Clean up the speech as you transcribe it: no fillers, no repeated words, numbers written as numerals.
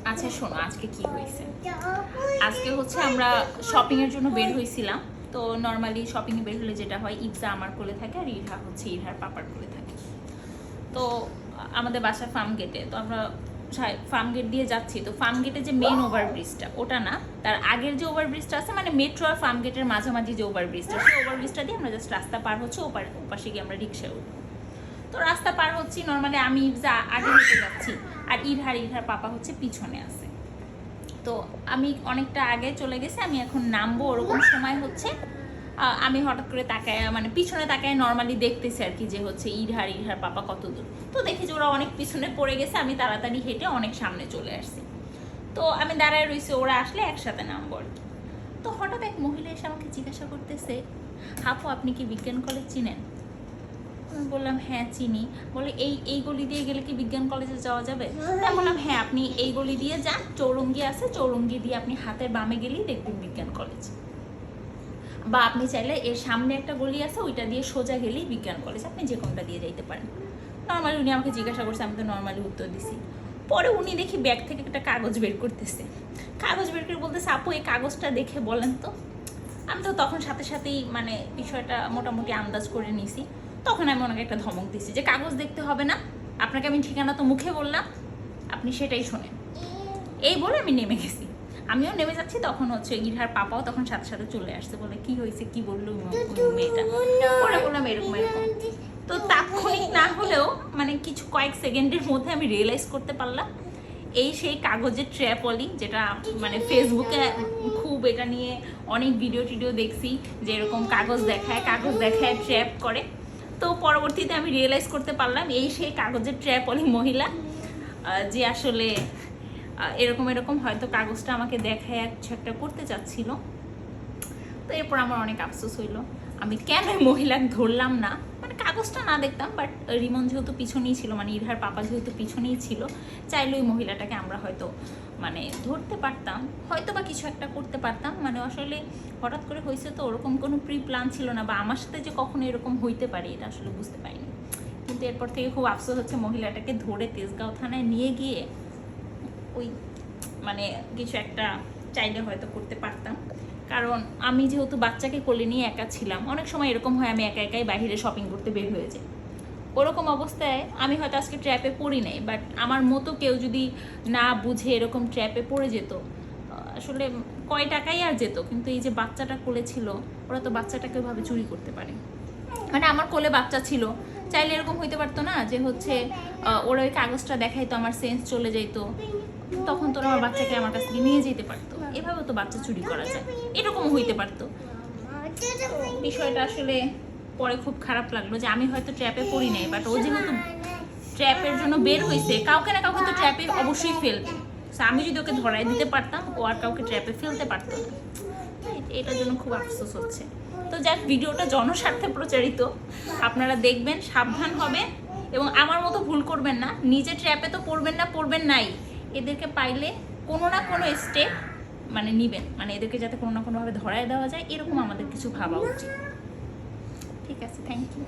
আচ্ছা শোনো, আজকে কি হয়েছে। আজকে হচ্ছে আমরা শপিং এর জন্য বের হয়েছিলাম। তো নর্মালি শপিং এ বের হলে যেটা হয়, ইফজা আমার কোলে থাকে আর ইরহা হচ্ছে ইরহার পাপার কোলে থাকে। তো আমাদের বাসা ফার্ম গেটে, তো আমরা ফার্ম গেট দিয়ে যাচ্ছি। তো ফার্ম গেটে যে মেন ওভারব্রিজটা ওটা না, তার আগের যে ওভারব্রিজটা আছে, মানে মেট্রো আর ফার্ম গেটের মাঝামাঝি যে ওভারব্রিজটা, সেই ওভারব্রিজটা দিয়ে আমরা জাস্ট রাস্তা পার হচ্ছে, ওপাশে গিয়ে আমরা রিক্সায় উঠবো। তো রাস্তা পার হচ্ছি, নর্মালি আমি ইফজা আগে হেঁটে যাচ্ছি আর ইরহার পাপা হচ্ছে পিছনে আছে। তো আমি অনেকটা আগে চলে গেছি, আমি এখন নামবো ওরকম সময় হচ্ছে। আমি হঠাৎ করে তাকায়, মানে পিছনে তাকায় নর্মালি দেখতেছি আর কি, যে হচ্ছে ইরহার পাপা কত দূর। তো দেখি যে ওরা অনেক পিছনে পড়ে গেছে, আমি তাড়াতাড়ি হেঁটে অনেক সামনে চলে আসছি। তো আমি দাঁড়ায় রয়েছি, ওরা আসলে একসাথে নামবো আর কি। তো হঠাৎ এক মহিলা এসে আমাকে জিজ্ঞাসা করতেছে, আপু আপনি কি বিজ্ঞান কলেজ চিনেন? আমি বললাম হ্যাঁ চিনি। বলে এই গলি দিয়ে গেলে কি বিজ্ঞান কলেজে যাওয়া যাবে? আমি বললাম হ্যাঁ, আপনি এই গলি দিয়ে যান, চৌরঙ্গি আছে, চৌরঙ্গি দিয়ে আপনি হাতের বামে গেলেই দেখবেন বিজ্ঞান কলেজ। বা আপনি চাইলে এর সামনে একটা গলি আছে, ওইটা দিয়ে সোজা গেলেই বিজ্ঞান কলেজ, আপনি যে কোনটা দিয়ে যাইতে পারেন। নর্মালি উনি আমাকে জিজ্ঞাসা করছে, আমি তো নর্মালি উত্তর দিছি। পরে উনি দেখি ব্যাগ থেকে একটা কাগজ বের করতেছে, কাগজ বের করে বলতেছে, আপু এই কাগজটা দেখে বলেন তো। আমি তো তখন সাথে সাথেই মানে বিষয়টা মোটামুটি আন্দাজ করে নিছি। তখন আমি ওনাকে একটা ধমক দিছি যে কাগজ দেখতে হবে না, আপনাকে আমি ঠিকানা তো মুখে বললাম, আপনি সেটাই শোনেন। এই বলে আমি নেমে গেছি। আমিও নেমে যাচ্ছি, তখন হচ্ছে ইরহার পাপাও তখন সাথে সাথে চলে আসছে, বলে কি হয়েছে, কি বললো মেয়েটা। পরে বললাম এরকম এরকম। তো তাৎক্ষণিক না হলেও মানে কিছু কয়েক সেকেন্ডের মধ্যে আমি রিয়েলাইজ করতে পারলাম এই সেই কাগজের ট্র্যাপলি, যেটা মানে ফেসবুকে খুব এটা নিয়ে অনেক ভিডিও টিডিও দেখছি, যে এরকম কাগজ দেখায় ট্র্যাপ করে। তো পরবর্তীতে আমি রিয়েলাইজ করতে পারলাম এই সেই কাগজের ট্র্যাপলি মহিলা, যে আসলে এরকম হয়তো কাগজটা আমাকে দেখায় কিছু একটা করতে চাচ্ছিল। তো এরপর আমার অনেক আফসোস হইলো, আমি কেন মহিলাকে ধরলাম না। মানে কাগজটা না দেখতাম, বাট রিমন যেহেতু পিছনেই ছিল, মানে ইরহার পাপা যেহেতু পিছনেই ছিল, চাইলে ওই মহিলাটাকে আমরা হয়তো মানে ধরতে পারতাম, হয়তো বা কিছু একটা করতে পারতাম। মানে আসলে হঠাৎ করে হয়েছে, তো ওরকম কোনো প্রি প্ল্যান ছিল না, বা আমার সাথে যে কখনো এরকম হইতে পারে এটা আসলে বুঝতে পারিনি। কিন্তু এরপর থেকে খুব আফসোস হচ্ছে, মহিলাটাকে ধরে তেজগাঁও থানায় নিয়ে গিয়ে ওই মানে কিছু একটা চাইলে হয়তো করতে পারতাম। কারণ আমি যেহেতু বাচ্চাকে কোলে নিয়ে একা ছিলাম, অনেক সময় এরকম হয় আমি একা একাই বাইরে শপিং করতে বের হয়ে যাই। ওরকম অবস্থায় আমি হয়তো আজকে ট্র্যাপে পড়ি নাই, বাট আমার মতো কেউ যদি না বুঝে এরকম ট্র্যাপে পড়ে যেত, আসলে কয় টাকাই আর যেত। কিন্তু এই যে বাচ্চাটা কোলে ছিল, ওরা তো বাচ্চাটাকে ওইভাবে চুরি করতে পারে। মানে আমার কোলে বাচ্চা ছিল, চাইলে এরকম হইতে পারতো না যে হচ্ছে ওরা ওই কাগজটা দেখাইতো, আমার সেন্স চলে যাইতো, তখন তোরা আমার বাচ্চাকে আমার কাছ থেকে নিয়ে যেতে পারতো। এভাবে তো বাচ্চা চুরি করা যায়, এরকমও হইতে পারতো। বিষয়টা আসলে পরে খুব খারাপ লাগলো যে আমি হয়তো ট্র্যাপে পড়ি নাই, বাট ও যেহেতু ট্র্যাপের জন্য বের হয়েছে, কাউকে না কাউকে তো ট্র্যাপে অবশ্যই ফেলবে। আমি যদি ওকে ধরাই দিতে পারতাম, ও আর কাউকে ট্র্যাপে ফেলতে পারতো না। এটার জন্য খুব আফসোস হচ্ছে। তো যাক, ভিডিওটা জনস্বার্থে প্রচারিত, আপনারা দেখবেন, সাবধান হবেন এবং আমার মতো ভুল করবেন না। নিজে ট্র্যাপে তো পড়বেন নাই, এদেরকে পাইলে কোনো না কোনো স্টেপ মানে নিবেন, মানে এদেরকে যাতে কোনো না কোনোভাবে ধরায় দেওয়া যায়, এরকম আমাদের কিছু ভাবা উচিত। ঠিক আছে, থ্যাংক ইউ।